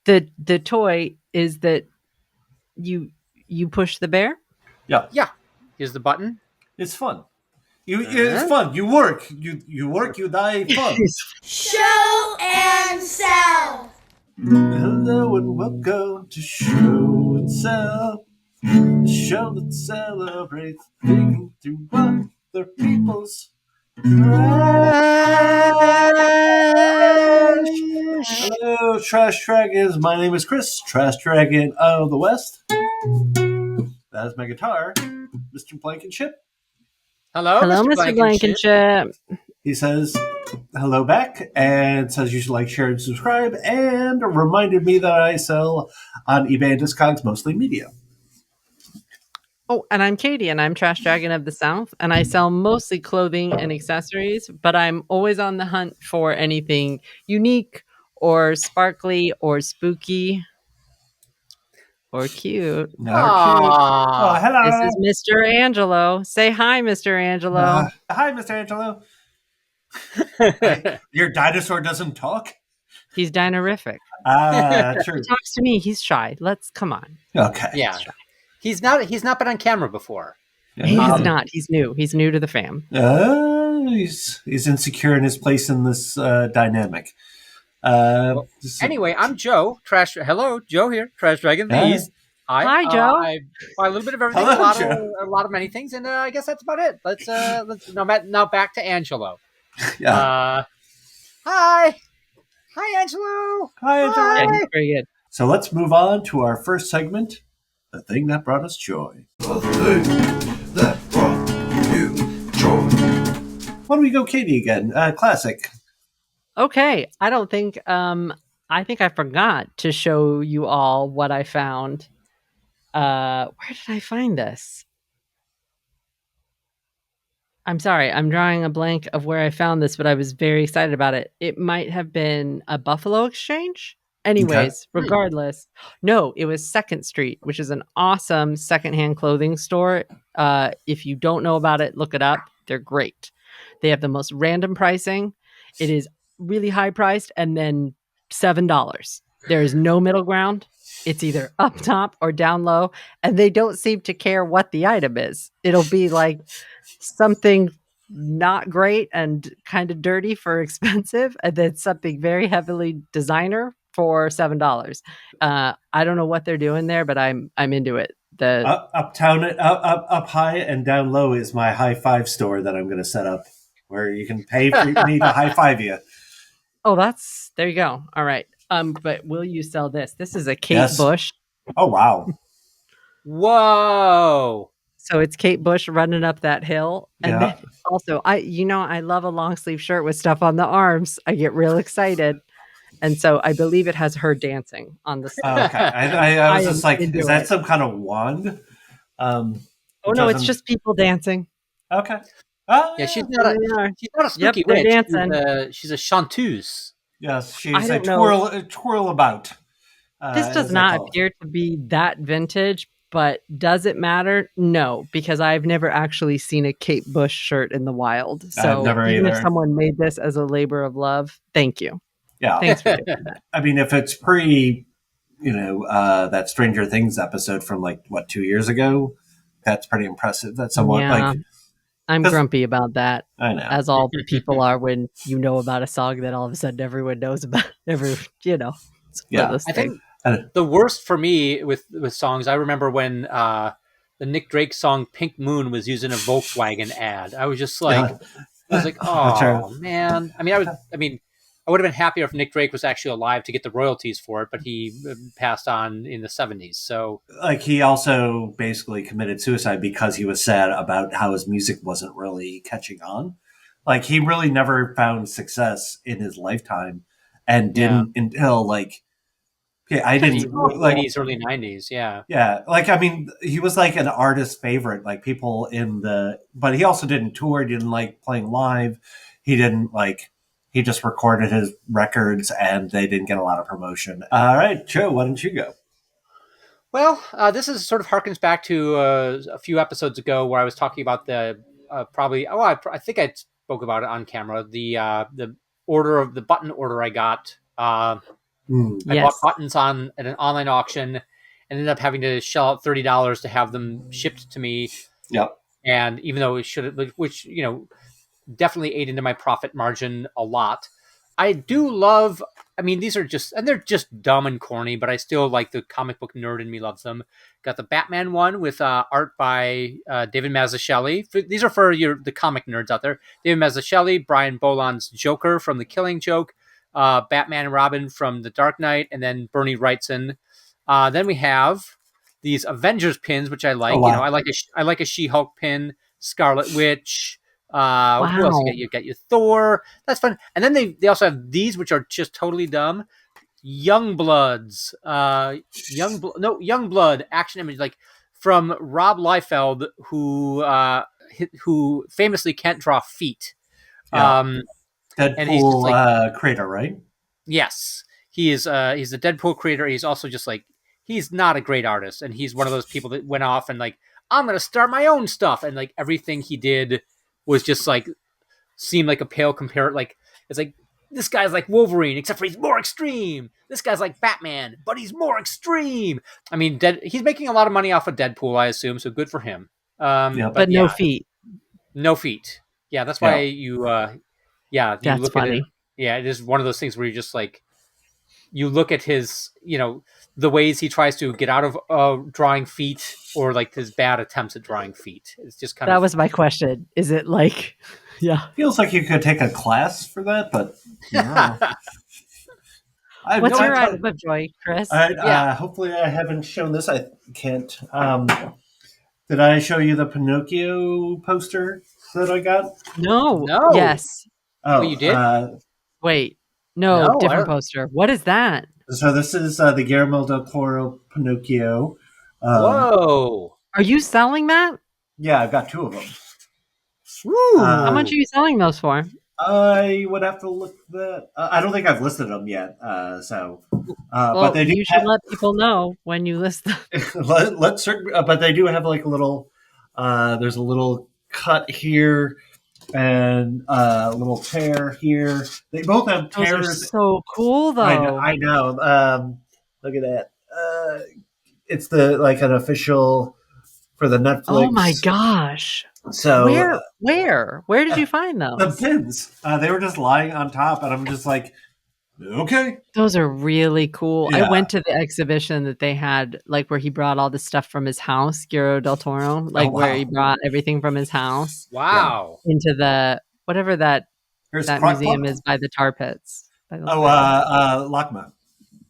The toy is that you push the bear. Yeah. Yeah. Here's the button. It's fun. It's fun. You work. You work. You die. Fun. Show and sell. Hello and welcome to Show and Sell, the show that celebrates digging through other people's trash. Hello, Trash Dragons. My name is Chris, Trash Dragon of the West. That is my guitar, Mr. Blankenship. Hello, Mr. Blankenship. He says hello back and says you should like, share, and subscribe, and reminded me that I sell on eBay and Discogs, mostly media. Oh, and I'm Katie, and I'm Trash Dragon of the South, and I sell mostly clothing and accessories, but I'm always on the hunt for anything unique or sparkly or spooky or cute. Oh, hello. This is Mr. Angelo. Say hi, Mr. Angelo. Hi, Mr. Angelo. Your dinosaur doesn't talk? He's dinerific. True. He talks to me. He's shy. Come on. Okay. Yeah. He's not been on camera before. He's not. He's new. He's new to the fam. He's insecure in his place in this dynamic. Anyway, I'm Joe. Hello, Joe here. Trash Dragon. Hi, Joe. I buy a little bit of everything, Hello, a lot of many things, and I guess that's about it. Let's now back to Angelo. Yeah. Hi, Angelo. Hi, Angelo. Yeah, he's very good. So let's move on to our first segment, the thing that brought us joy. The thing that brought you joy. Why don't we go Katie again? Classic. Okay. I think I forgot to show you all what I found. Where did I find this? I'm sorry. I'm drawing a blank of where I found this, but I was very excited about it. It might have been a Buffalo Exchange. Anyways, regardless. No, it was 2nd Street, which is an awesome secondhand clothing store. If you don't know about it, look it up. They're great. They have the most random pricing. It is really high priced and then $7. There is no middle ground. It's either up top or down low, and they don't seem to care what the item is. It'll be like something not great and kind of dirty for expensive, and then something very heavily designer for $7. I don't know what they're doing there, but I'm into it. Uptown, up high and down low is my high five store that I'm going to set up, where you can pay for me to high five you. Oh, there you go. All right. But will you sell this? This is a Kate Bush. Oh, wow. Whoa. So it's Kate Bush running up that hill. And Yeah. then also, I love a long sleeve shirt with stuff on the arms. I get real excited. And so I believe it has her dancing on the side. Okay. I was just like, is that some kind of wand? Oh, no, it's just people dancing. Okay. Yeah, she's not a spooky witch. Dancing. She's a chanteuse. Yes, she's a twirl about. This does not appear to be that vintage, but does it matter? No, because I've never actually seen a Kate Bush shirt in the wild. So even if someone made this as a labor of love, thank you. Yeah. Thanks for doing that. I mean, if it's pre, that Stranger Things episode from 2 years ago, that's pretty impressive. That's somewhat I'm grumpy about that. I know. As all people are when you know about a song that all of a sudden everyone knows about. Yeah. I think the worst for me with songs, I remember when the Nick Drake song Pink Moon was used in a Volkswagen ad. I was just like, oh man. I would have been happier if Nick Drake was actually alive to get the royalties for it, but he passed on in the 70s. So, he also basically committed suicide because he was sad about how his music wasn't really catching on. He really never found success in his lifetime, and didn't until I didn't late early 90s. Yeah, yeah. He was an artist favorite, people but he also didn't tour. He didn't like playing live. He didn't He just recorded his records, and they didn't get a lot of promotion. All right, Joe, why don't you go? Well, this is sort of harkens back to a few episodes ago where I was talking about the I think I spoke about it on camera. The button order I got I bought buttons at an online auction and ended up having to shell out $30 to have them shipped to me. Yep. And even though it should have, which, definitely ate into my profit margin a lot. I do love, these are they're just dumb and corny, but I still like the comic book nerd in me loves them. Got the Batman one with art by David Mazzucchelli. These are for the comic nerds out there. David Mazzucchelli, Brian Boland's Joker from The Killing Joke, Batman and Robin from The Dark Knight, and then Bernie Wrightson. Then we have these Avengers pins, which I like. Oh, wow. I like a She-Hulk pin, Scarlet Witch. Wow. Who else you get your Thor. That's fun. And then they also have these, which are just totally dumb. Youngbloods. Youngblood action image, like from Rob Liefeld, who famously can't draw feet. Yeah. Deadpool creator, right? Yes. He's the Deadpool creator. He's also just like, he's not a great artist. And he's one of those people that went off and like, I'm going to start my own stuff. And like everything he did was just like, seemed like a pale compare. Like, it's like, this guy's like Wolverine, except for he's more extreme. This guy's like Batman, but he's more extreme. He's making a lot of money off of Deadpool, I assume. So good for him. But no feet. No feet. Yeah. That's why you that's look funny. at it. Yeah. It is one of those things where you just like, you look at his, the ways he tries to get out of drawing feet, or like his bad attempts at drawing feet. It's just kind of. That was my question. Is it like, Feels like you could take a class for that, but. No. What's your item of joy, Chris? Hopefully I haven't shown this. I can't. Did I show you the Pinocchio poster that I got? No. Yes. Oh, you did? Wait. No, different poster. What is that? So this is the Guillermo del Toro Pinocchio. Whoa! Are you selling that? Yeah, I've got two of them. Woo! How much are you selling those for? I would have to look that. I don't think I've listed them yet. But they do. You should let people know when you list them. But they do have like a little. There's a little cut here. And a little tear here. They both have tears. Those are so cool, though. I know. Look at that. It's an official for the Netflix. Oh my gosh! So where did you find those? The pins. They were just lying on top, and I'm just like, okay. Those are really cool. Yeah. I went to the exhibition that they had, like where he brought all the stuff from his house, Guillermo del Toro, where he brought everything from his house. Wow. Into the whatever that museum is by the tar pits. LACMA.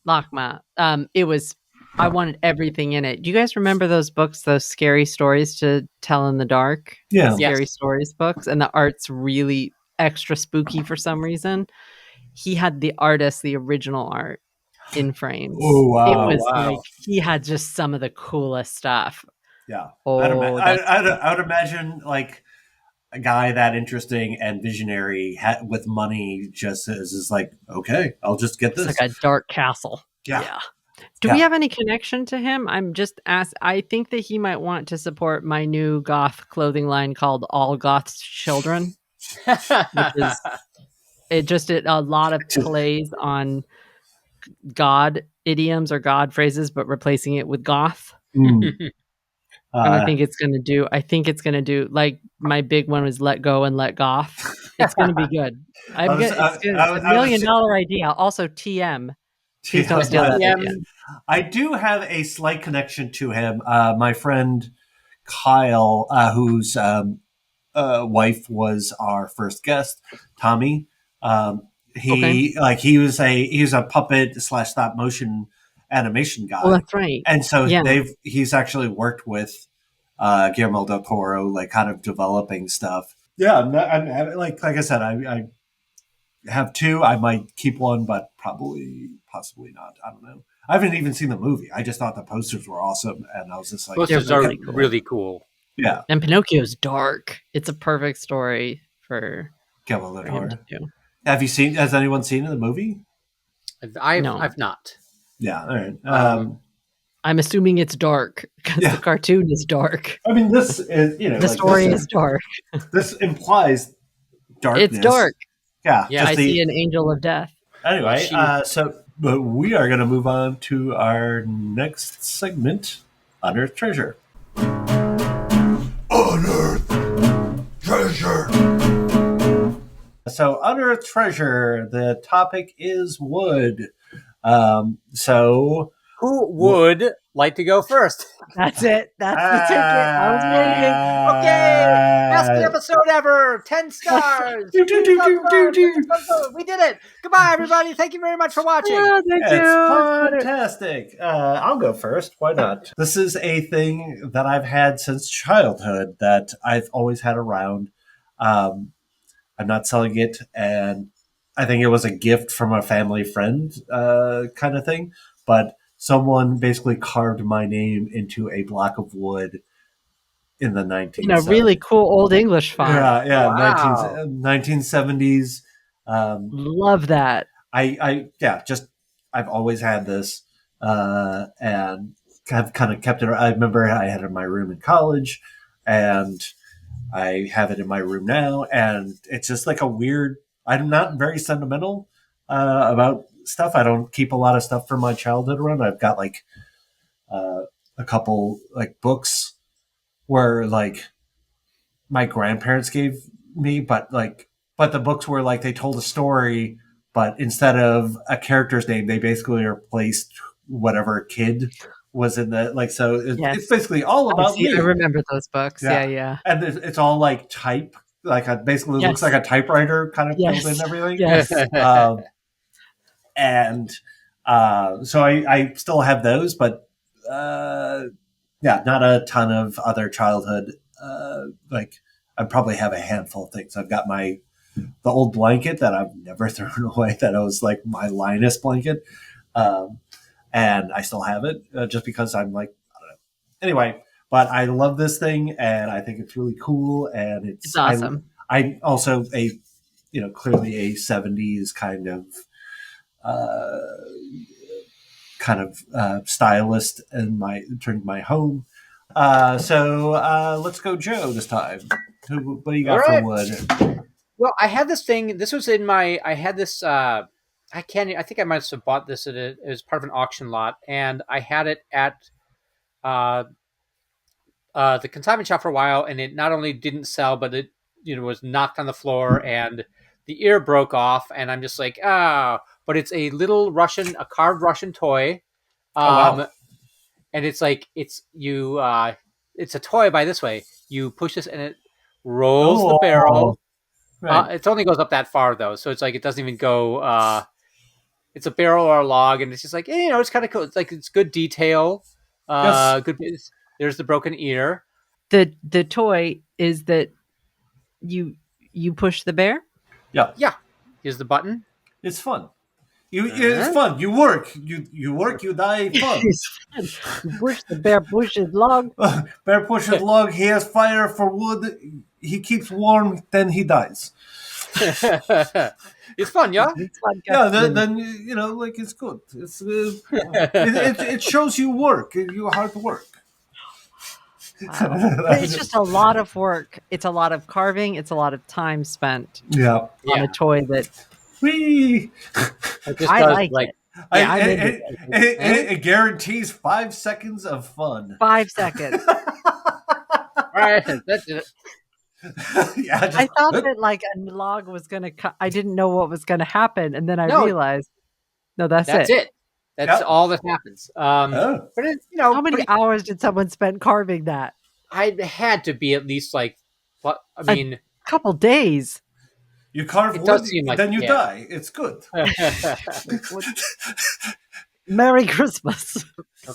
LACMA. It was. I wanted everything in it. Do you guys remember those books, those scary stories to tell in the dark? Yeah. Scary stories books, and the art's really extra spooky for some reason. He had the original art in frames. Oh, wow. It was like he had just some of the coolest stuff. Yeah. Oh, I would imagine like a guy that interesting and visionary with money just is like, okay, I'll just get this. It's like a dark castle. Yeah. Do we have any connection to him? I'm just asked. I think that he might want to support my new goth clothing line called All Goth's Children. Which is a lot of plays on God idioms or God phrases, but replacing it with goth. And I think it's going to do like my big one was let go and let goth. It's going to be good. It's a $1 million idea. Also TM. Please don't steal that idea. I do have a slight connection to him. My friend Kyle, whose wife was our first guest, Tommy. He was a puppet / stop motion animation guy. Oh, that's right. And so he's actually worked with Guillermo del Toro, like kind of developing stuff. Yeah, I'm like I said, I have two. I might keep one, but possibly not. I don't know. I haven't even seen the movie. I just thought the posters were awesome, and I was just like, posters are really cool. Yeah, and Pinocchio's dark. It's a perfect story for Guillermo del Toro. Has anyone seen the movie? I've not. Yeah, all right. I'm assuming it's dark because the cartoon is dark. I mean, this is the story is dark. This implies darkness. It's dark. Yeah. I see an angel of death. Anyway, so But we are going to move on to our next segment, Unearthed Treasure. Unearthed treasure. So, Unearthed Treasure, the topic is wood. So, who would like to go first? That's it. That's the ticket. I was waiting. Okay, best episode ever. 10 stars. We did it. Goodbye, everybody. Thank you very much for watching. Oh, thank It's you. fantastic. I'll go first. Why not? This is a thing that I've had since childhood that I've always had around. I'm not selling it, and I think it was a gift from a family friend kind of thing. But someone basically carved my name into a block of wood in the 1970s. In a really cool old English font. Yeah, Wow. 1970s. Love that. I've always had this, and have kind of kept it. I remember I had it in my room in college, and I have it in my room now, and it's just like a weird. I'm not very sentimental about stuff. I don't keep a lot of stuff from my childhood around. I've got like a couple like books where like my grandparents gave me, but the books were like they told a story, but instead of a character's name, they basically replaced whatever kid was in the like. So it's basically all about me. I remember those books. Yeah. And it's all like type, like basically looks like a typewriter kind of filled in everything. Yes. So I still have those, but not a ton of other childhood. Like I probably have a handful of things. I've got the old blanket that I've never thrown away. That was like my Linus blanket, and I still have it just because I'm like, I don't know. Anyway, but I love this thing, and I think it's really cool, and it's awesome. I also clearly a 70s kind of stylist in my home. So let's go, Joe, this time. What do you got for wood? Well, I had this thing. This was in my. I had this. I think I might have bought this as part of an auction lot, and I had it at the consignment shop for a while, and it not only didn't sell, but it was knocked on the floor, and the ear broke off, and I'm just like, but it's a little a carved Russian toy. Wow. And it's like it's a toy by this way. You push this and it rolls the barrel. Right. It only goes up that far though, so it's like it doesn't even go. It's a barrel or a log, and it's just like it's kind of cool. It's like it's good detail. Yes. Good. There's the broken ear. The toy is that you push the bear. Yeah. Here's the button. It's fun. It's fun. You work. You work. You die. Fun. It's fun. You push the bear. Pushes log. Bear pushes log. He has fire for wood. He keeps warm. Then he dies. It's fun, yeah. It's fun, yeah. Then like it's good. It's it shows you work. You hard work. Wow. But it's just a lot of work. It's a lot of carving. It's a lot of time spent. On a toy that. I like it. It guarantees 5 seconds of fun. 5 seconds. Right. That's it. I thought that like a log was going to I didn't know what was going to happen. And then I realized, no, that's it. That's all that happens. But how many hours did someone spend carving that? I had to be at least like, a couple days. You carve wood, then you die. It's good. Merry Christmas. You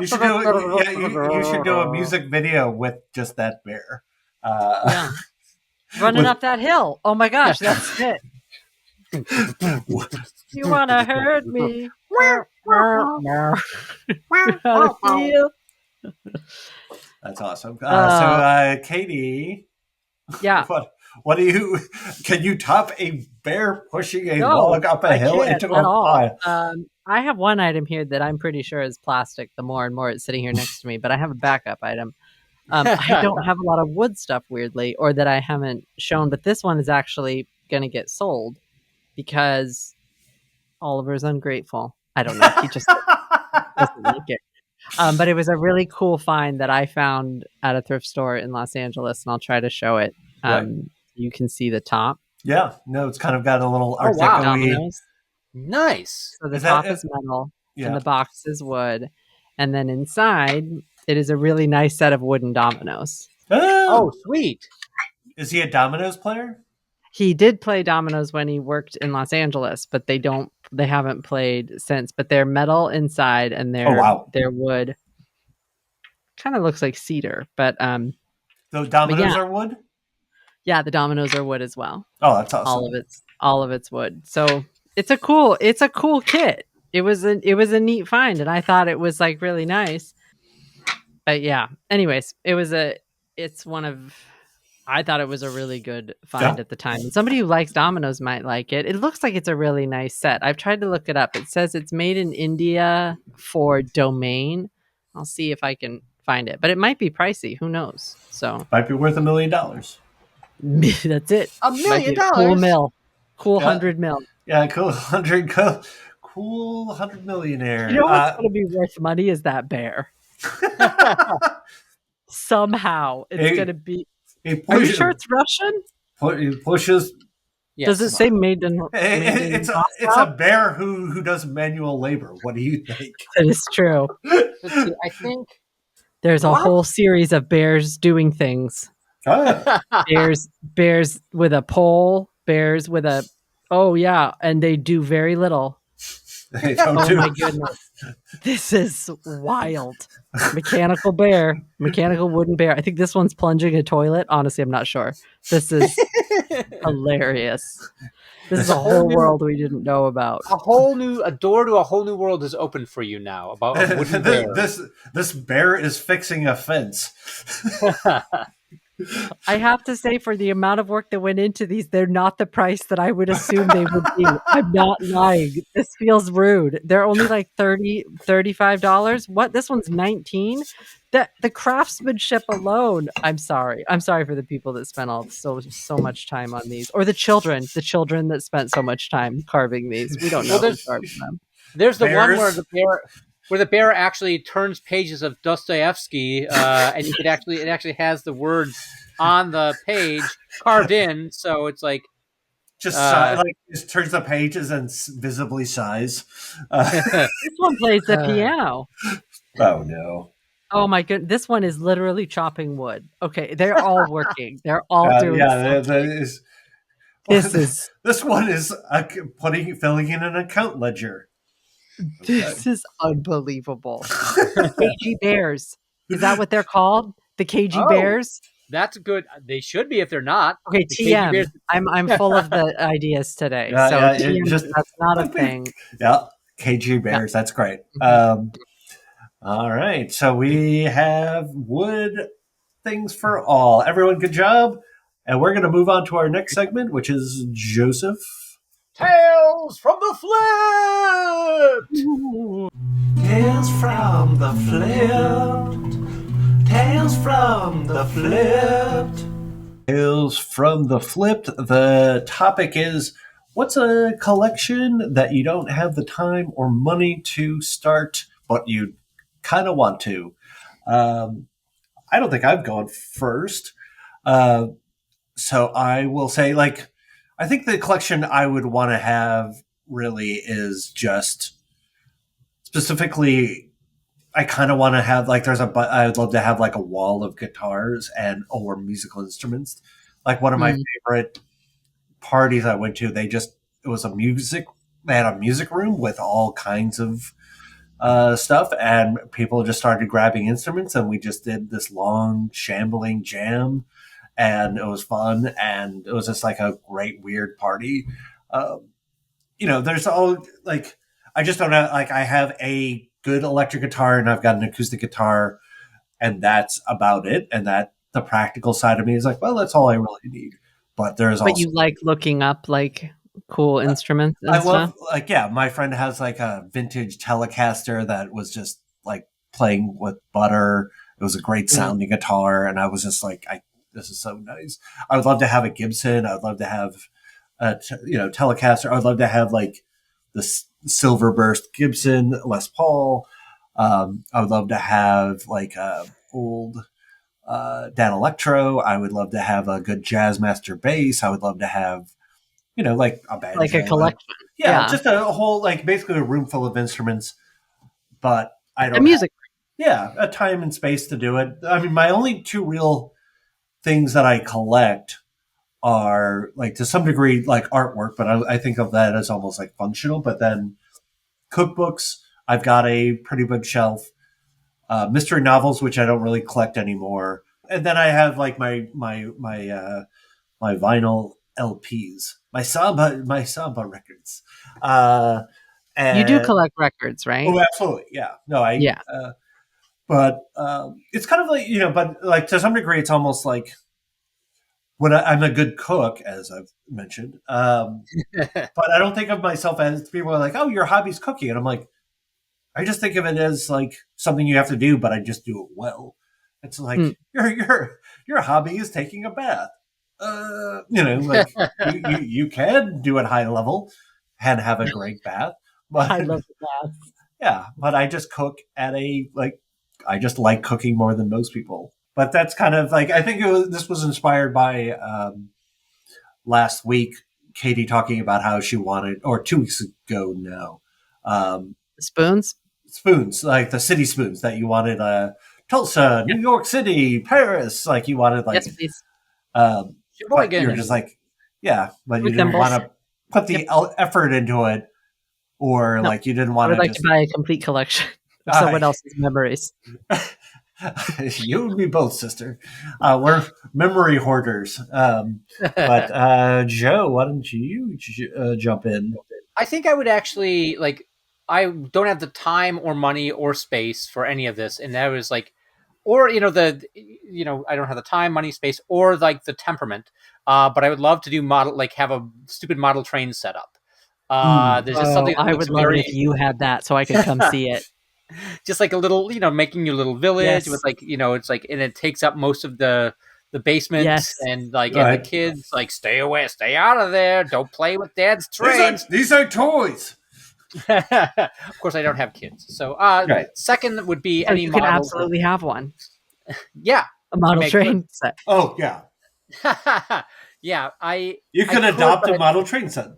should do a music video with just that bear. Running up that hill. Oh my gosh, that's it. You want to hurt me? That's awesome. So, Katie. Yeah. What do you? Can you top a bear pushing a log up a hill into a pile? I have one item here that I'm pretty sure is plastic. The more and more it's sitting here next to me, but I have a backup item. I don't have a lot of wood stuff, weirdly, or that I haven't shown. But this one is actually going to get sold. because Oliver's ungrateful. I don't know. He just doesn't like it. But it was a really cool find that I found at a thrift store in Los Angeles, and I'll try to show it. Right. You can see the top. Yeah, no, it's kind of got a little Oh, wow. Dominoes. Nice. So the top is metal, and the box is wood, and then inside it is a really nice set of wooden dominoes. Oh, sweet! Is he a dominoes player? He did play dominoes when he worked in Los Angeles, but they haven't played since. But they're metal inside, and they're wood. Kind of looks like cedar, but the dominoes are wood. Yeah, the dominoes are wood as well. Oh, that's awesome. All of it's wood. So it's a cool kit. It was a neat find, and I thought it was like really nice. But yeah. Anyways, I thought it was a really good find at the time. And somebody who likes dominoes might like it. It looks like it's a really nice set. I've tried to look it up. It says it's made in India for domain. I'll see if I can find it, but it might be pricey. Who knows? So might be worth $1 million. That's it. $1 million. Cool 100 mil. Yeah, cool 100. Cool 100 millionaire. You know what's going to be worth money is that bear. Somehow it's going to be. Are you sure it's Russian? He pushes. Yes. Does it say made in? It's a bear who does manual labor. What do you think? That is true. I think there's a whole series of bears doing things. Bears with a pole. Bears with a. Oh yeah, and they do very little. My goodness. This is wild. Mechanical wooden bear. I think this one's plunging a toilet. Honestly, I'm not sure. This is hilarious. This is a whole world we didn't know about. A door to a whole new world is open for you now about a wooden bear. This bear is fixing a fence. I have to say, for the amount of work that went into these, they're not the price that I would assume they would be. I'm not lying. This feels rude. They're only like $30, $35. What? This one's $19? The craftsmanship alone. I'm sorry. I'm sorry for the people that spent so much time on these, or the children that spent so much time carving these. We don't know who carved them. There's the one where the bear actually turns pages of Dostoevsky, and it actually has the words on the page carved in. So it's like just turns the pages and visibly sighs. This one plays the piano. Oh no! Oh my goodness! This one is literally chopping wood. Okay, they're all working. They're all doing. This one is filling in an account ledger. This is unbelievable. KG Bears. Is that what they're called? The KG Bears? That's good. They should be if they're not. Okay, TM. I'm full of the ideas today. TM, that's not a thing. Yeah, KG Bears. Yeah. That's great. All right. So we have wood things for all. Everyone, good job. And we're going to move on to our next segment, which is Joseph. Tales from the Flypt! Tales from the Flypt. Tales from the Flypt. Tales from the Flypt. The topic is, what's a collection that you don't have the time or money to start, but you kind of want to? I don't think I've gone first. So I will say, I think the collection I would want to have really is just specifically, I kind of want to have I would love to have a wall of guitars or musical instruments. Like one of my favorite parties I went to, they had a music room with all kinds of stuff, and people just started grabbing instruments, and we just did this long shambling jam. And it was fun, and it was just a great, weird party. There's all I just don't have, I have a good electric guitar and I've got an acoustic guitar, and that's about it. And that the practical side of me is well, that's all I really need. But But you like looking up cool instruments and stuff? My friend has a vintage Telecaster that was just playing with butter. It was a great sounding guitar, and I was just this is so nice. I would love to have a Gibson. I would love to have Telecaster. I'd love to have like the silver burst Gibson Les Paul. I would love to have like a old Dan Electro. I would love to have a good Jazzmaster bass. I would love to have like a banjo, like a collection. just a whole like basically a room full of instruments. But I don't a music. a time and space to do it. I mean, my only two real things that I collect are like to some degree like artwork, but I think of that as almost like functional. But then cookbooks, I've got a pretty big shelf. Mystery novels, which I don't really collect anymore, and then I have like my vinyl LPs, my samba records. And, you do collect records, right? Oh, absolutely, yeah. No, but it's kind of like but like to some degree, it's almost like when I'm a good cook, as I've mentioned. But I don't think of myself as people are like, "Oh, your hobby's cooking," and I'm like, I just think of it as like something you have to do, but I just do it well. It's like your hobby is taking a bath. Like you can do it high level and have a great bath. But I love the bath. Yeah, but I just cook at I just like cooking more than most people. But that's kind of like I think this was inspired by last week Katie talking about how she wanted, or 2 weeks ago now, spoons, like the city spoons that you wanted, Tulsa, New York City, Paris, like you wanted like, yes, please. But you're just like, but you didn't want to put the effort into it, or like you didn't want to. I would like to buy a complete collection of someone else's memories. You and me both, sister. We're memory hoarders. But Joe, why don't you jump in? I think I would actually like. I don't have the time or money or space for any of this, and that was like, or I don't have the time, money, space, or like the temperament. But I would love to do have a stupid model train set up. There's just something I would love it if you had that, so I could come see it. Just like a little, making your little village with like, it's like, and it takes up most of the basement, and like, and the kids like, stay away, stay out of there, don't play with Dad's trains. These are toys. Of course, I don't have kids. So, second would be any you model. Could absolutely have one. Yeah, a model train set. Oh yeah, yeah. You could adopt a model train set.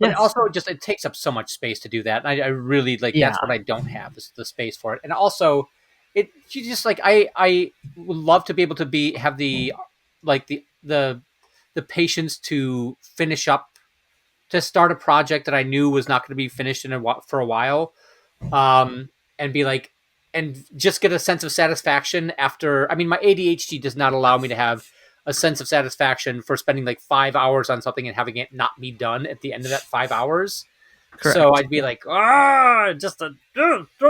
But also, it takes up so much space to do that. And I really like that's what I don't have the space for it. And also, I would love to be able to have the patience to finish up, to start a project that I knew was not going to be finished for a while, and be like, and just get a sense of satisfaction after. I mean, my ADHD does not allow me to have a sense of satisfaction for spending like 5 hours on something and having it not be done at the end of that 5 hours. Correct. So I'd be like, throw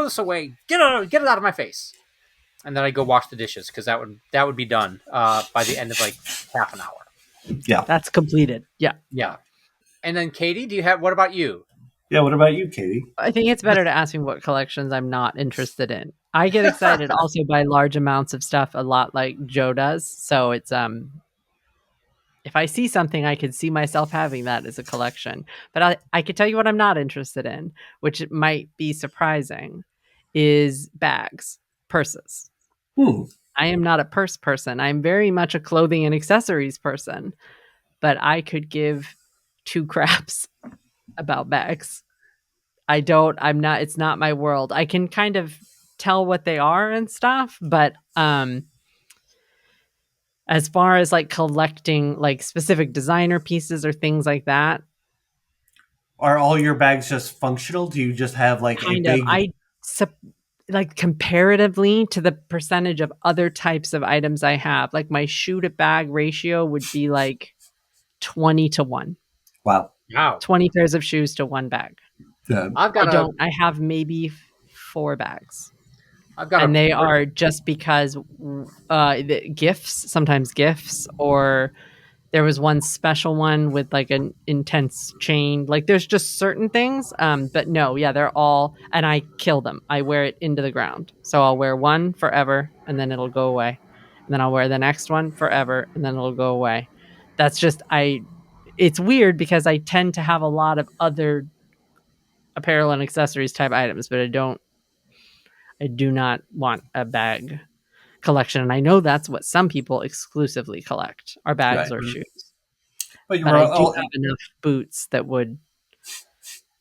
this away, get it out of my face, and then I go wash the dishes because that would be done by the end of like half an hour. Yeah, that's completed. Yeah. And then Katie, what about you? Yeah, what about you, Katie? I think it's better to ask me what collections I'm not interested in. I get excited also by large amounts of stuff, a lot like Joe does. So it's if I see something, I could see myself having that as a collection. But I could tell you what I'm not interested in, which might be surprising, is bags, purses. I am not a purse person. I'm very much a clothing and accessories person. But I could give 2 craps about bags. It's not my world. I can kind of tell what they are and stuff, but as far as like collecting like specific designer pieces or things like that, are all your bags just functional? Do you just have like like comparatively to the percentage of other types of items I have, like my shoe to bag ratio would be like 20-1. Wow. 20 pairs of shoes to 1 bag. Yeah. I have maybe 4 bags. They are just because sometimes gifts, or there was one special one with like an intense chain. Like there's just certain things. But no, they're all, and I kill them. I wear it into the ground. So I'll wear one forever and then it'll go away. And then I'll wear the next one forever and then it'll go away. That's just, it's weird because I tend to have a lot of other apparel and accessories type items, but I do not want a bag collection. And I know that's what some people exclusively collect, are bags Right. or shoes. But I do have enough boots that would.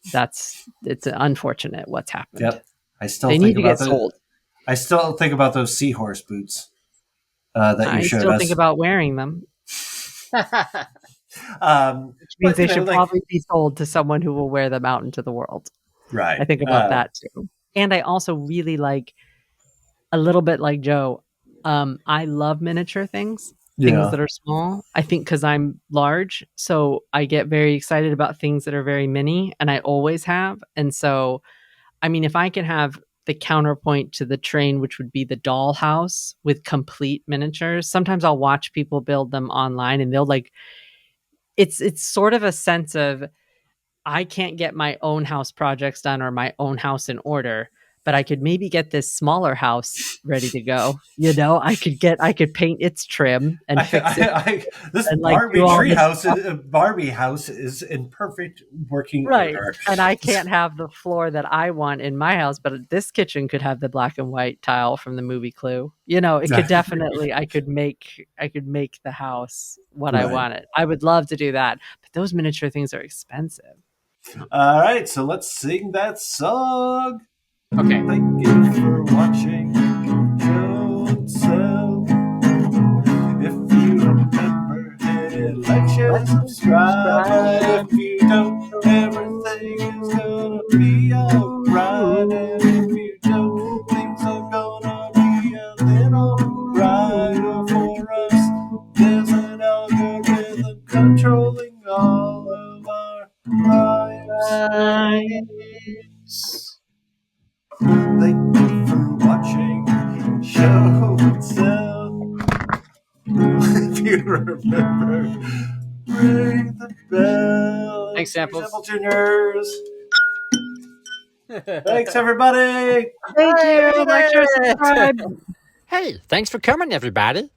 It's unfortunate what's happened. Yep. They need to get sold. I still think about those seahorse boots that you showed us. I still think about wearing them. Which means they should probably be sold to someone who will wear them out into the world. Right. I think about that too. And I also really like, a little bit like Joe, I love miniature things that are small. I think because I'm large, so I get very excited about things that are very mini, and I always have. And so, I mean, if I can have the counterpoint to the train, which would be the dollhouse with complete miniatures, sometimes I'll watch people build them online, and they'll like, it's sort of a sense of, I can't get my own house projects done or my own house in order, but I could maybe get this smaller house ready to go. You know, I could paint its trim and fix it. This and Barbie house is in perfect working order. And I can't have the floor that I want in my house, but this kitchen could have the black and white tile from the movie Clue. You know, it could definitely, I could make the house what I wanted. I would love to do that, but those miniature things are expensive. All right, so let's sing that song. Okay. Thank you for watching Show and Sell. If you remember, hit like, share, and subscribe. But if you don't, everything is gonna be alright. And if you don't, things are gonna be a little brighter for us. There's an algorithm controlling all of our lives. Thank you for watching Show and Sell. If you remember, ring the bell. Thanks, Samples. Sample Juniors. Thanks, everybody. Thank you. Like, share, subscribe. Hey, thanks for coming, everybody.